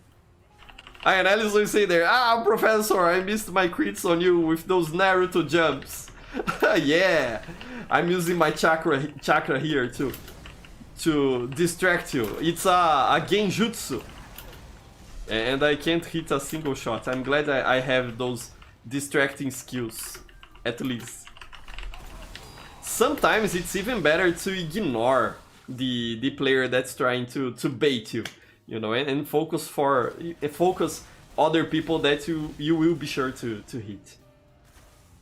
And Alison say there, Professor, I missed my crits on you with those Naruto jumps. Yeah, I'm using my chakra here to distract you. It's a genjutsu. And I can't hit a single shot. I'm glad I have those distracting skills, at least. Sometimes it's even better to ignore the player that's trying to bait you, you know, and focus other people that you will be sure to hit.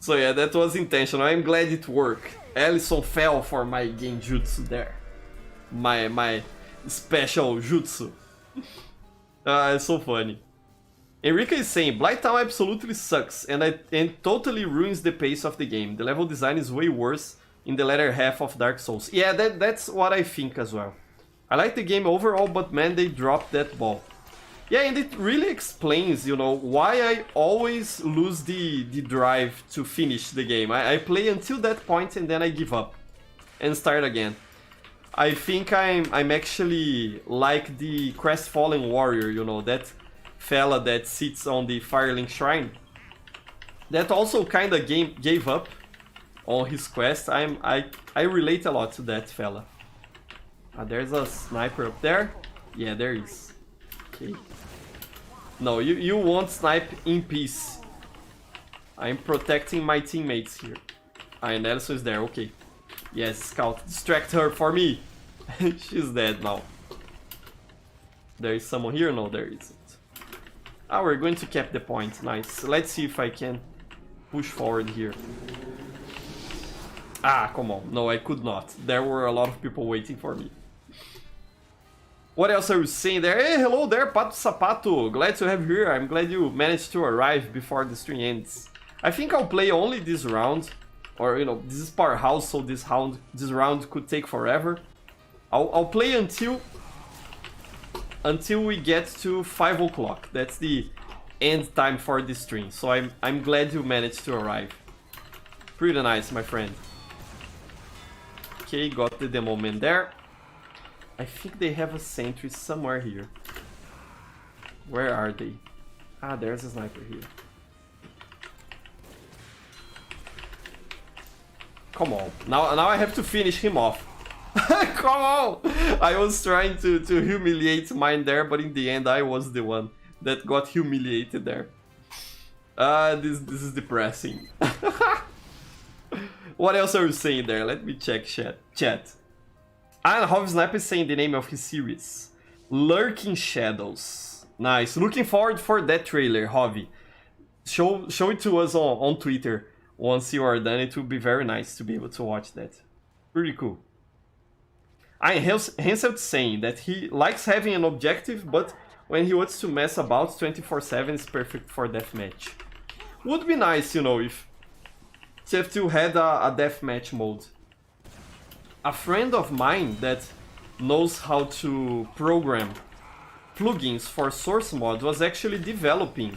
So yeah, that was intentional. I'm glad it worked. Alison fell for my genjutsu there. My special jutsu. It's so funny. Enrique is saying, Blighttown absolutely sucks and totally ruins the pace of the game. The level design is way worse in the latter half of Dark Souls. Yeah, that's what I think as well. I like the game overall, but man, they dropped that ball. Yeah, and it really explains, you know, why I always lose the drive to finish the game. I play until that point and then I give up and start again. I think I'm actually like the crestfallen warrior, you know, that fella that sits on the Firelink Shrine. That also kinda gave up on his quest. I relate a lot to that fella. There's a sniper up there. Yeah, there is. Okay. No, you won't snipe in peace. I'm protecting my teammates here. And Elsa is there, okay. Yes, Scout, distract her for me. She's dead now. There is someone here? No, there isn't. We're going to cap the point. Nice. Let's see if I can push forward here. Come on. No, I could not. There were a lot of people waiting for me. What else are you saying there? Hey, hello there, Pato Sapato. Glad to have you here. I'm glad you managed to arrive before the stream ends. I think I'll play only this round. Or, you know, this is Powerhouse, so this round could take forever. I'll play until we get to 5 o'clock. That's the end time for the stream. So I'm glad you managed to arrive. Pretty nice, my friend. Okay, got the demo man there. I think they have a sentry somewhere here. Where are they? There's a sniper here. Come on. Now I have to finish him off. Come on! I was trying to humiliate mine there, but in the end I was the one that got humiliated there. This is depressing. What else are you saying there? Let me check chat. And Hov Snap is saying the name of his series. Lurking Shadows. Nice. Looking forward for that trailer, Hovi. Show it to us on Twitter. Once you are done, it will be very nice to be able to watch that. Pretty cool. Hansel saying that he likes having an objective, but when he wants to mess about, 24/7 is perfect for deathmatch. Would be nice, you know, if TF2 had a deathmatch mode. A friend of mine that knows how to program plugins for source mod was actually developing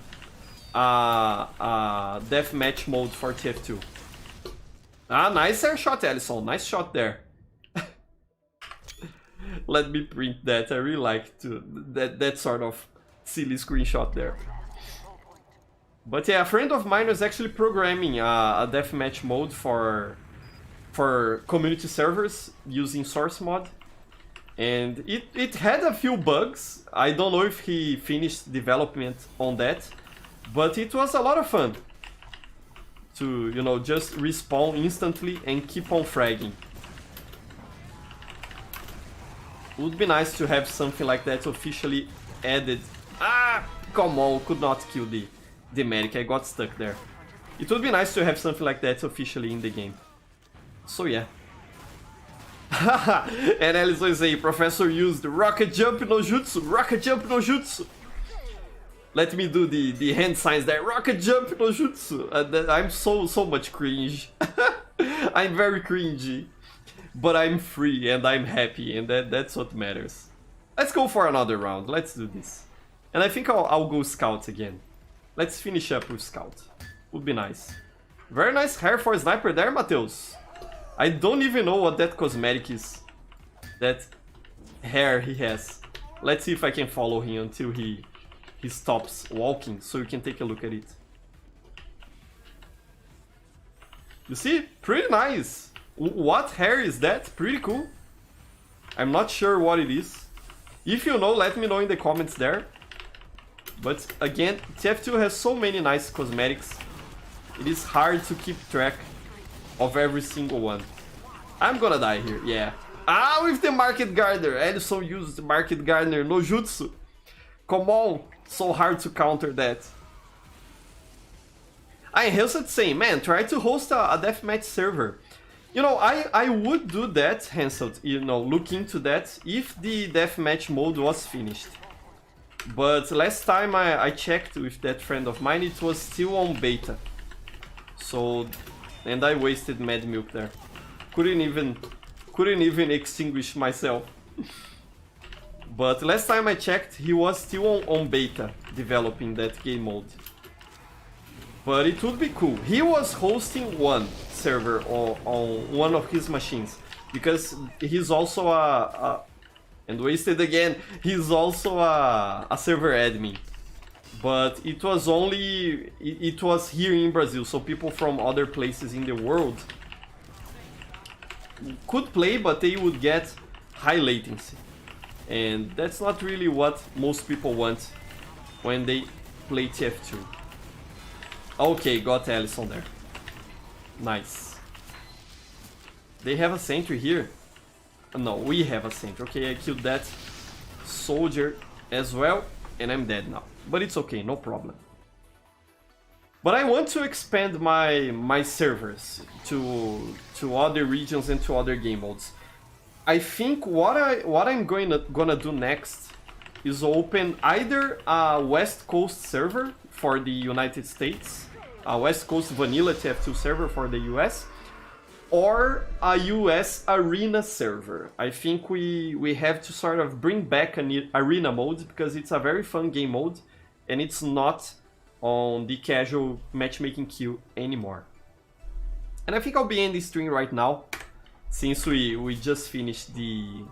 a deathmatch mode for TF2. Nice air shot, Ellison. Nice shot there. Let me print that. I really like that sort of silly screenshot there. But yeah, a friend of mine was actually programming a deathmatch mode for community servers using source mod, and it had a few bugs. I don't know if he finished development on that, but it was a lot of fun to, you know, just respawn instantly and keep on fragging. Would be nice to have something like that officially added. Come on, could not kill the medic. I got stuck there. It would be nice to have something like that officially in the game. So yeah. And Alison is saying, Professor used rocket jump no jutsu, rocket jump no jutsu. Let me do the hand signs there, rocket jump no jutsu. I'm so much cringe. I'm very cringy. But I'm free and I'm happy, and that's what matters. Let's go for another round. Let's do this. And I think I'll go Scout again. Let's finish up with Scout. Would be nice. Very nice hair for a sniper there, Mateus. I don't even know what that cosmetic is. That hair he has. Let's see if I can follow him until he stops walking, so you can take a look at it. You see? Pretty nice. What hair is that? Pretty cool. I'm not sure what it is. If you know, let me know in the comments there. But again, TF2 has so many nice cosmetics. It is hard to keep track of every single one. I'm gonna die here, yeah. Ah, with the Market Gardener. Ellison used the Market Gardener no Jutsu. Come on, so hard to counter that. I Hansel saying, man, try to host a deathmatch server. You know, I would do that, Hansel, you know, look into that if the deathmatch mode was finished. But last time I checked with that friend of mine, it was still on beta. So, and I wasted mad milk there. Couldn't even extinguish myself. But last time I checked, he was still on beta developing that game mode. But it would be cool. He was hosting one server on one of his machines, because he's also and wasted again, he's also a server admin. But it was here in Brazil, so people from other places in the world could play, but they would get high latency. And that's not really what most people want when they play TF2. Okay, got Ellison there. Nice. They have a sentry here? No, we have a sentry. Okay, I killed that soldier as well, and I'm dead now. But it's okay, no problem. But I want to expand my servers to other regions and to other game modes. I think what I'm gonna do next is open either a West Coast server for the United States, a West Coast vanilla TF2 server for the US, or a US arena server. I think we have to sort of bring back an arena mode, because it's a very fun game mode and it's not on the casual matchmaking queue anymore. And I think I'll be ending the stream right now, since we just finished the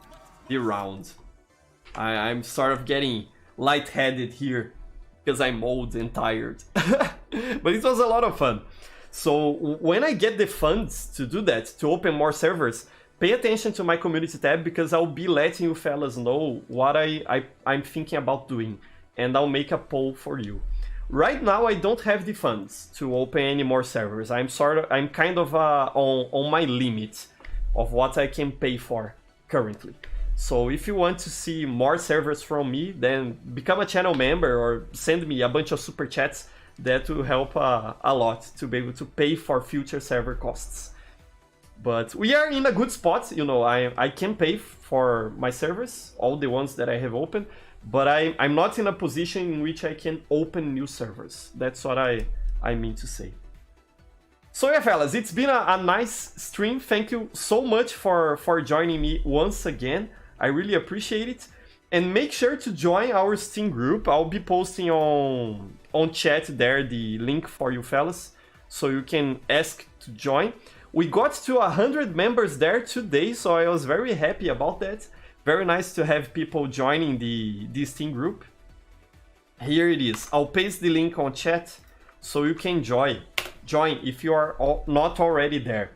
round. I'm sort of getting lightheaded here because I'm old and tired. But it was a lot of fun. So when I get the funds to do that, to open more servers, pay attention to my community tab, because I'll be letting you fellas know what I'm thinking about doing, and I'll make a poll for you. Right now I don't have the funds to open any more servers. I'm kind of on my limit of what I can pay for currently. So if you want to see more servers from me, then become a channel member or send me a bunch of super chats. That will help a lot to be able to pay for future server costs. But we are in a good spot, you know, I can pay for my servers, all the ones that I have open, but I'm not in a position in which I can open new servers. That's what I mean to say. So yeah, fellas, it's been a nice stream. Thank you so much for joining me once again. I really appreciate it. And make sure to join our Steam group. I'll be posting on chat there the link for you fellas, so you can ask to join. We got to 100 members there today, so I was very happy about that. Very nice to have people joining the Steam group. Here it is. I'll paste the link on chat so you can join if you are not already there.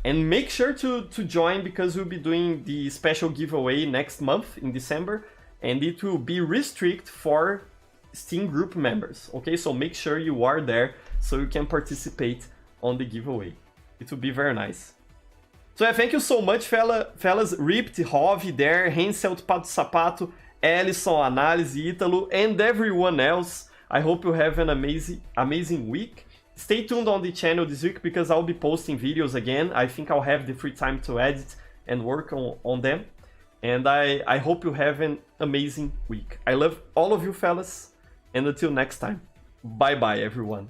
And make sure to join, because we'll be doing the special giveaway next month in December, and it will be restricted for Steam group members. Okay, so make sure you are there so you can participate on the giveaway. It will be very nice. So yeah, thank you so much, fellas. Ripped, Hov there, Hansel, Pato Sapato, Ellison, Análise, Ítalo, and everyone else. I hope you have an amazing week. Stay tuned on the channel this week, because I'll be posting videos again. I think I'll have the free time to edit and work on them. And I hope you have an amazing week. I love all of you fellas, and until next time, bye bye everyone.